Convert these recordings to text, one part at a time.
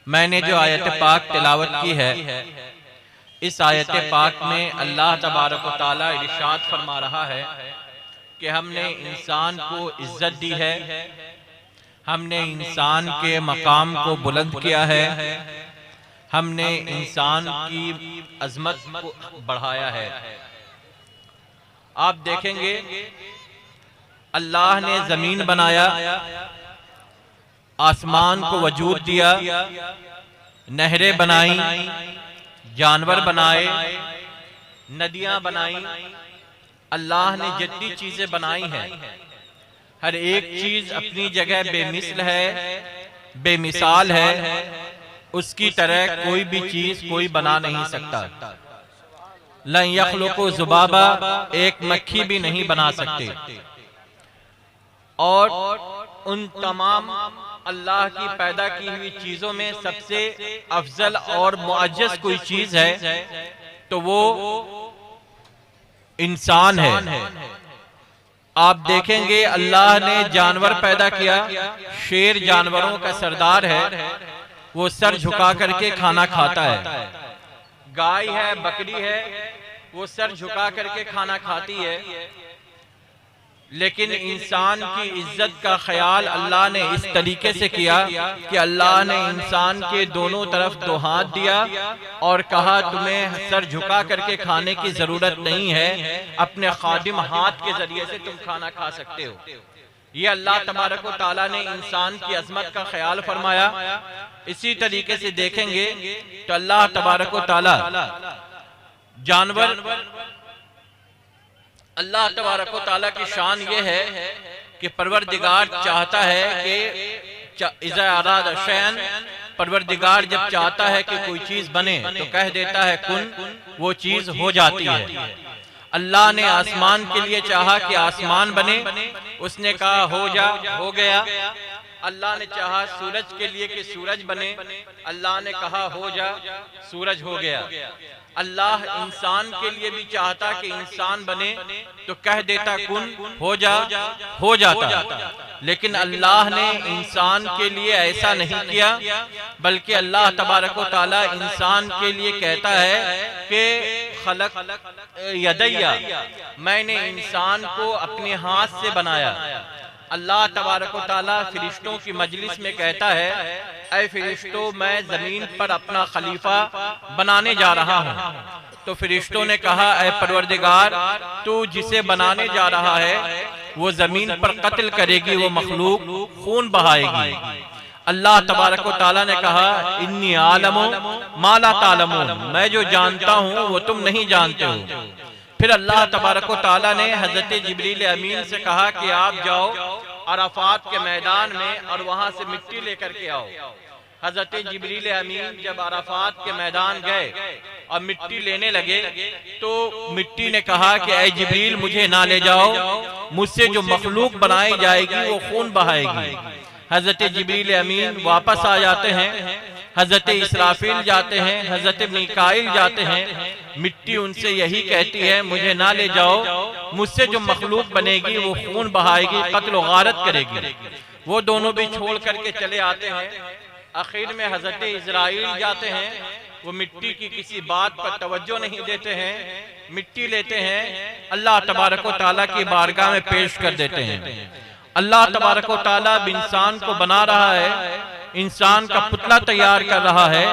मैंने जो आयत पाक तिलावत की है, इस आयत पाक में अल्लाह तबारक व तआला इरशाद फरमा रहा है कि हमने इंसान को इज्जत दी है, हमने इंसान के मकाम को बुलंद किया है, हमने इंसान की अजमत को बढ़ाया है। आप देखेंगे अल्लाह ने जमीन बनाया, आसमान को वजूद दिया, नहरें बनाई, जानवर बनाए, नदियां बनाई। अल्लाह ने जितनी चीजें बनाई हैं, हर एक चीज अपनी जगह बेमिसल है, बेमिसाल है। उसकी तरह कोई भी चीज कोई बना नहीं सकता। लन यख्लुकु ज़ुबाबा, एक मक्खी भी नहीं बना सकते। और उन तमाम अल्लाह की पैदा की हुई चीजों में सबसे अफजल और मुअज्जज कोई चीज है तो वो इंसान है। आप देखेंगे अल्लाह ने जानवर पैदा किया, शेर जानवरों का सरदार है, वो सर झुका करके खाना खाता है। गाय है, बकरी है, वो सर झुका करके खाना खाती है। लेकिन इंसान की इज्जत का ख्याल अल्लाह ने इस तरीके से किया कि अल्लाह ने इंसान के दोनों तरफ दो हाथ दिया और कहा तुम्हें सर झुका करके खाने की जरूरत नहीं है, अपने खादिम हाथ के जरिए से तुम खाना खा सकते हो। ये अल्लाह तबारक व तआला ने इंसान की अजमत का ख्याल फरमाया। इसी तरीके से देखेंगे तो अल्लाह तबारक व तआला जानवर, अल्लाह तबारक व तआला की शान ये है कि परवरदिगार चाहता है कि इज़ा अरादा शैअन, परवरदिगार जब चाहता है कि कोई चीज बने तो कह देता है कुन, वो चीज हो जाती है। अल्लाह ने आसमान के लिए चाहा कि आसमान बने, उसने कहा हो जा, हो गया। अल्लाह ने चाहा सूरज के लिए कि सूरज बने, अल्लाह ने कहा हो जा, सूरज हो गया। अल्लाह इंसान के लिए भी चाहता कि इंसान बने तो कह देता कुन, हो जा, हो जाता। लेकिन अल्लाह ने इंसान के लिए ऐसा नहीं किया, बल्कि अल्लाह तबारक व तआला इंसान के लिए कहता है कि खलक यदैया, मैंने इंसान को अपने हाथ से बनाया। अल्लाह तबारक व तआला फरिश्तों की मजलिस में कहता है, ऐ फरिश्तों, मैं जमीन पर अपना खलीफा बनाने जा रहा हूँ। तो फरिश्तों ने कहा, ऐ परवरदिगार, तू जिसे बनाने जा रहा है वो जमीन पर कत्ल करेगी, वो मखलूक खून बहाएगी। अल्लाह तबारक व तआला ने कहा, इन्नी आलमु मा ला तालमून, मैं जो जानता हूँ वो तुम नहीं जानते हो। फिर अल्लाह तबारक व तआला ने हजरत जिब्रील अमीन से कहा कि आप जाओ अराफात के मैदान में और वहां से मिट्टी लेकर के आओ। हजरत जिब्रील अमीन जब अराफात के मैदान गए और मिट्टी लेने लगे तो मिट्टी ने कहा कि ऐ जिब्रील, मुझे ना ले जाओ, मुझसे जो मखलूक बनाई जाएगी वो खून बहाएगी। हजरत जिब्रील अमीन वापस आ जाते हैं, हजरत इसराफील जाते हैं, हजरत मीकाईल जाते हैं। मिट्टी उनसे यही कहती है, मुझे ना ले जाओ, मुझसे जो मखलूक बनेगी वो खून बहाएगी, कत्ल गारत करेगी। वो दोनों भी छोड़ करके चले आते हैं। आखिर में हजरत इजराइल जाते हैं, वो मिट्टी की किसी बात पर तवज्जो नहीं देते हैं, मिट्टी लेते हैं, अल्लाह तबारक व तआला की बारगाह में पेश कर देते हैं। अल्लाह तबारक व तआला इंसान को बना रहा है, इंसान का पुतला तैयार कर रहा है।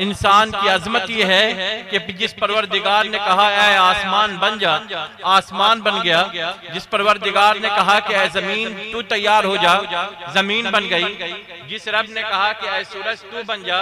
इंसान की अजमत यह है कि जिस परवरदिगार ने कहा ऐ आसमान बन जा, आसमान बन गया। जिस परवरदिगार ने कहा कि ऐ जमीन तू तैयार हो जा, जमीन बन गई। जिस रब ने कहा कि ऐ सूरज तू बन जा,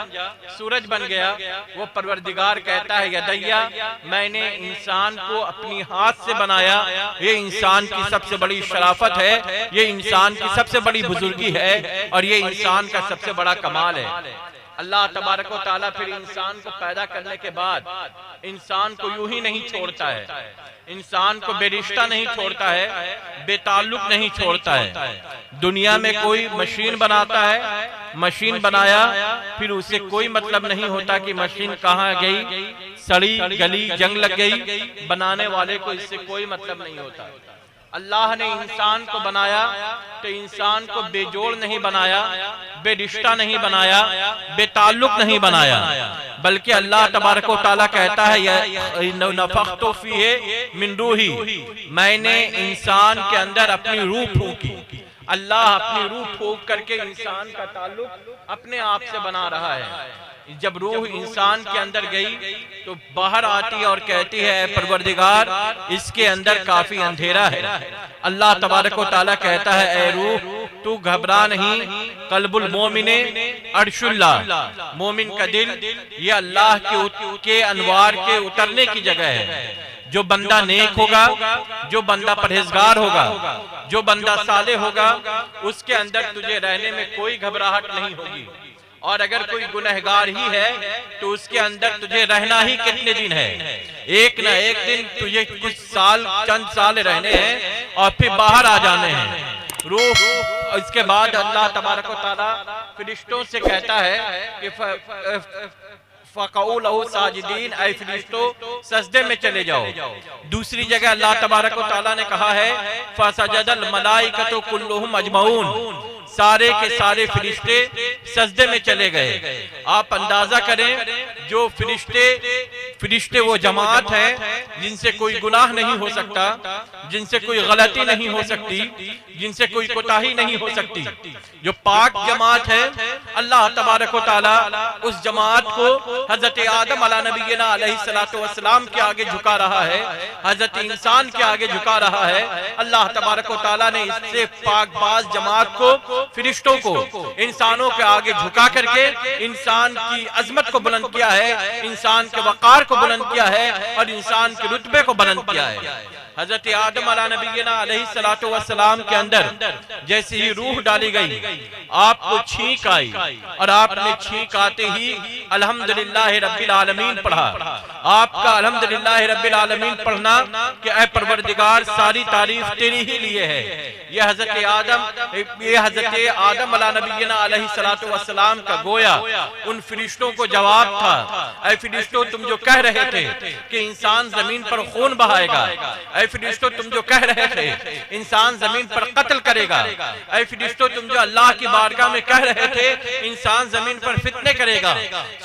सूरज बन गया। वो परवरदिगार कहता है यदैया, मैंने इंसान को अपनी हाथ से बनाया। ये इंसान की सबसे बड़ी शराफत है, ये इंसान की सबसे बड़ी बुजुर्गी है और ये इंसान का सबसे बड़ा कमाल है। अल्लाह तबारक व तआला फिर इंसान को पैदा करने के बाद इंसान को यूं ही नहीं छोड़ता है, इंसान को बेरिश्ता नहीं छोड़ता है, बेताल्लुक नहीं छोड़ता है। दुनिया में कोई मशीन बनाता है, मशीन बनाया, फिर उसे कोई मतलब नहीं होता कि मशीन कहाँ गई, सड़ी गली, जंग लग गई, बनाने वाले को इससे कोई मतलब नहीं होता। अल्लाह ने इंसान को बनाया तो इंसान को बेजोड़ नहीं बनाया, बेरिश्ता नहीं बनाया, बेताल्लुक नहीं बनाया, बल्कि अल्लाह तबारक व तआला कहता है नफ़ख्तु फ़ीहि मिन रूही, मैंने इंसान के अंदर अपनी रूह फूंकी। अल्लाह अपनी रूह फूंक करके इंसान का ताल्लुक अपने आप से बना रहा है। जब रूह इंसान के अंदर गई तो बाहर आती है और कहती है परवरदिगार इसके अंदर काफी अंधेरा है। अल्लाह तबारक व तआला कहता है ए रूह तू घबरा नहीं, कल्बुल मोमिने अर्शुल्लाह, मोमिन का दिल ये अल्लाह के अनवार के उतरने की जगह है। जो बंदा नेक होगा, जो बंदा परहेजगार होगा, जो बंदा साले होगा, उसके अंदर तुझे रहने में कोई घबराहट नहीं होगी। और अगर कोई गुनहगार ही है तो उसके अंदर तुझे रहना ही कितने दिन है, एक ना एक दिन तुझे कुछ साल, चंद साल रहने हैं और फिर बाहर आ जाने हैं। रूह इसके बाद अल्लाह तबारक व तआला फरिश्तों से कहता है कि फ़क़ऊ लहू साजिदीन, ऐ फरिश्तों सजदे में चले जाओ। दूसरी जगह अल्लाह तबारक व तआला ने कहा है फ़सजदल मलाइकतु कुल्लुहुम अजमऊन, सारे के सारे फरिश्ते सजदे में चले गए। आप अंदाजा करें जो फरिश्ते वो जमात है जिनसे कोई गुनाह नहीं हो सकता, जिनसे कोई गलती नहीं हो सकती, जिनसे कोई कोताही नहीं हो सकती, जो पाक जमात है। अल्लाह तबारक व तआला उस जमात को हजरत आदम अला नबीना अलैहिस्सलातु वस्सलाम के आगे झुका रहा है, हजरत इंसान के आगे झुका रहा है। अल्लाह तबारक व तआला ने इससे पाकबाज जमात को, फरिश्तों को इंसानों के आगे झुका करके इंसान की अजमत को बुलंद किया है, इंसान के वकार को बुलंद किया है और इंसान के रुतबे को बुलंद किया है। हजरत आदम अला नबीना अलैहिस्सलातु वस्सलाम के अंदर जैसे ही रूह डाली गई, आपको छींक आई और आपने छींक आते ही अल्हम्दुलिल्लाह रब्बिल आलमीन पढ़ा। आपका अल्हम्दुलिल्लाह रब्बिल आलमीन पढ़ना कि ऐ परवरदिगार सारी तारीफ तेरी ही लिए है। ये हजरत आदम अला नबीना अलैहिस्सलातु वस्सलाम का गोया उन फरिश्तों को जवाब था। ऐ फरिश्तों तुम जो कह रहे थे कि इंसान जमीन पर खून बहाएगा, ऐ फरिश्तों तुम जो कह रहे थे इंसान जमीन पर कत्ल करेगा, ऐ फरिश्तों तुम जो अल्लाह की बारगाह में कह रहे थे इंसान जमीन पर फितने करेगा,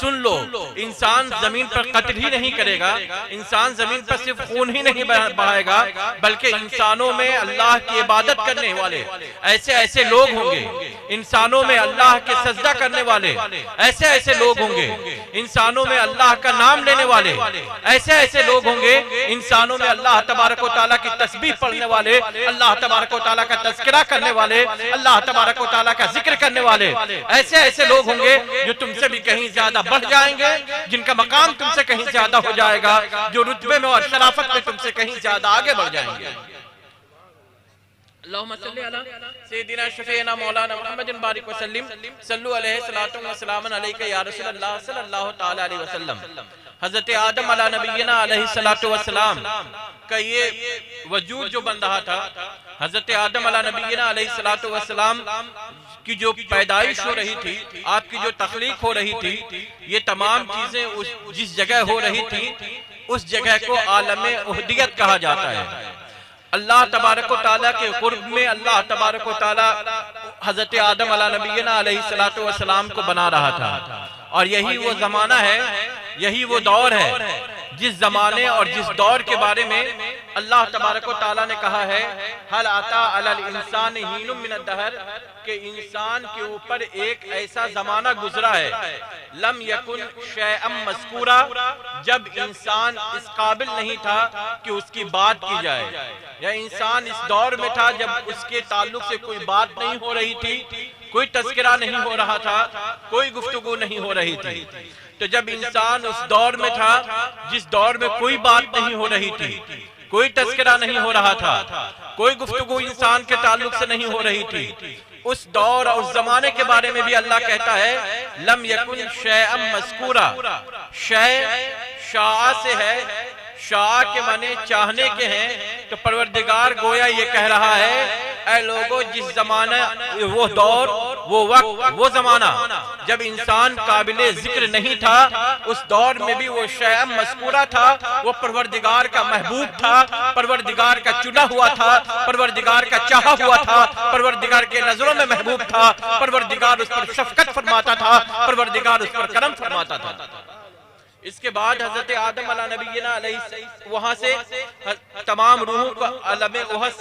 सुन लो इंसान जमीन पर कत्ल ही नहीं करेगा, इंसान जमीन पर सिर्फ खून ही नहीं बहाएगा, बल्कि इंसानों में अल्लाह की इबादत करने वाले ऐसे ऐसे लोग होंगे, इंसानों में अल्लाह के सजदा करने वाले ऐसे ऐसे लोग होंगे, इंसानों में अल्लाह का नाम लेने वाले ऐसे ऐसे लोग होंगे, इंसानों में अल्लाह तबारक व तआला की तस्बीह पढ़ने वाले, अल्लाह तबारक व तआला का तज़किरा करने वाले, अल्लाह तबारक व तआला का जिक्र करने वाले ऐसे ऐसे लोग होंगे जो तुमसे भी कहीं ज्यादा बढ़ जाएंगे, जिनका मकाम तुमसे कहीं ज्यादा हो जाएगा, जो रुतबे में और शराफत में तुमसे कहीं ज्यादा आगे बढ़ जाएंगे। अल्लाहुम्मा सल्ली अला सय्यिदिना शफीना मौलाना मुहम्मदिन बारिक व सल्लिम सल्लु अलैहि सलातु व सलामन अलैका या रसूलल्लाह सल्लल्लाहु तआला अलैहि वसल्लम। हजरत आदम अला नबीना अलैहिस्सलातु वस्सलाम का ये वजूद जो बन रहा था, हजरत आदम अला नबीना अलैहिस्सलातु वस्सलाम की जो पैदाइश हो रही थी, आपकी जो तख्लीक हो रही थी, ये तमाम चीजें उस जिस जगह हो रही थी उस जगह को आलमे उहदियत कहा जाता है। अल्लाह तबारक व तआला के कुर्ब में अल्लाह तबारक व तआला हजरत आदम अला नबीना अलैहिस्सलातु वस्सलाम को बना रहा था। और यही वो जमाना है, यही वो दौर है जिस जमाने और जिस दौर के बारे में अल्लाह तबारक व तआला ने कहा है हल आता अलल इंसान हीनुम मिनद दहर, के इंसान के ऊपर एक ऐसा जमाना गुजरा है लम यकुन शैअम मज़कूरा, जब इंसान इस काबिल नहीं था कि उसकी बात की जाए, या इंसान इस दौर में था जब उसके ताल्लुक से कोई बात नहीं हो रही थी, कोई तज़किरा नहीं हो रहा था, कोई गुफ्तगू नहीं हो रही थी। तो जब इंसान उस दौर में था जिस दौर में कोई बात नहीं हो रही थी, कोई तज़किरा नहीं हो रहा था, कोई गुफ्तगू इंसान के ताल्लुक से नहीं हो रही थी, उस दौर और उस जमाने के बारे में भी अल्लाह कहता है लम यकुन शैअम मज़कूरा। शै शाह से है, शाह के माने चाहने के हैं। तो परवरदिगार गोया ये कह रहा है ऐ लोगों जिस जमाना वो दौर वो वक्त, वो जमाना जब इंसान काबिले जिक्र नहीं था, उस दौर में भी वो शय मज़कूरा था, वो परवरदिगार का महबूब था, परवरदिगार का चुना हुआ था, परवरदिगार का चाहा हुआ था, परवरदिगार के नजरों में महबूब था, परवरदिगार उस पर शफकत फरमाता था, परवरदिगार उस पर करम फरमाता था। इसके बाद हजरत आदम अला नबीना अलैहि वहां से तमाम रूहों को आलम उहद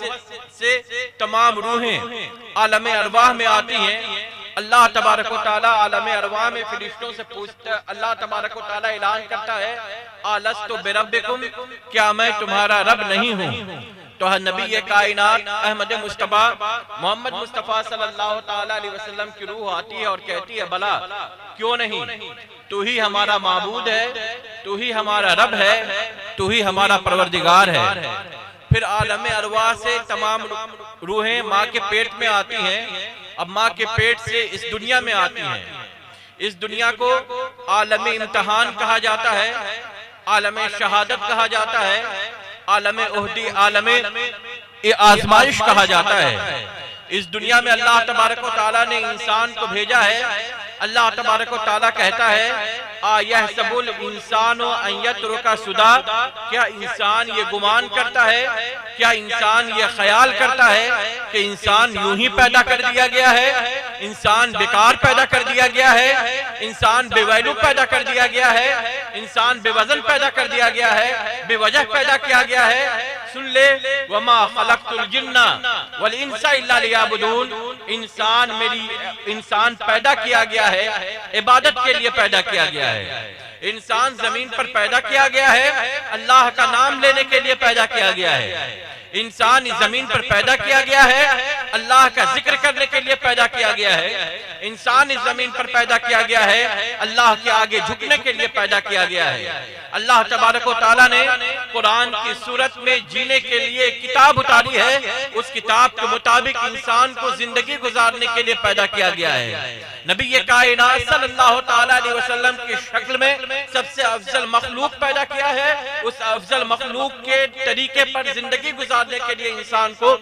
से तमाम रूहें आलम अरवाह में आती हैं। अल्लाह तबारक व तआला आलम अरवाह में फरिश्तों से पूछता, अल्लाह तबारक व तआला ऐलान करता है, अलस्तु बिरब्बिकुम, क्या मैं तुम्हारा रब नहीं हूँ? तो नबी कायनात अहमद मुस्तफा मोहम्मद मुस्तफा सल्लल्लाहु तआला अलैहि वसल्लम की रूह आती है और कहती है, भला क्यों नहीं, तू ही हमारा माबूद है, तू ही हमारा रब है, तू ही हमारा परवरदिगार है। फिर आलम अरवाह से तमाम रूहें माँ के पेट में आती हैं। अब माँ के पेट से इस दुनिया में आती हैं। इस दुनिया को आलम इम्तिहान कहा जाता है, आलम शहादत कहा जाता है, आलम उहदी, आलम आजमाइश कहा जाता है। इस दुनिया में अल्लाह तबारक व तआला ने इंसान को भेजा है। अल्लाह तबारक व तआला कहता है, आयहसबुल इंसानु अन यत्रुका सुदा, क्या इंसान ये गुमान करता है, क्या इंसान ये ख्याल करता है कि इंसान यूं ही पैदा कर दिया गया है, इंसान बेकार पैदा कर दिया गया है, इंसान बेवैलू पैदा कर दिया गया है, इंसान बेवजन पैदा कर दिया गया है, बेवजह पैदा किया गया है। सुन ले, वमा खलक़तुल जिन्ना वल इंसा इल्ला लियअबुदून, इंसान पैदा किया गया है, इबादत के लिए पैदा किया गया है। इंसान जमीन पर पैदा किया गया है, अल्लाह का नाम लेने के लिए पैदा किया गया है। इंसान इस जमीन पर पैदा किया गया है, अल्लाह का जिक्र करने के लिए पैदा किया गया है। इंसान इस जमीन पर पैदा किया गया है, अल्लाह के आगे झुकने के लिए पैदा किया गया है। अल्लाह तबारक व तआला ने कुरान की सूरत में जीने के लिए किताब उतारी है, उस किताब के मुताबिक इंसान को जिंदगी गुजारने के लिए पैदा किया गया है। नबी कायनात सल्लल्लाहु तआला अलैहि वसल्लम की शक्ल में सबसे अफजल मखलूक पैदा किया है। उस अफजल मखलूक के तरीके पर जिंदगी गुजारने के लिए इंसान को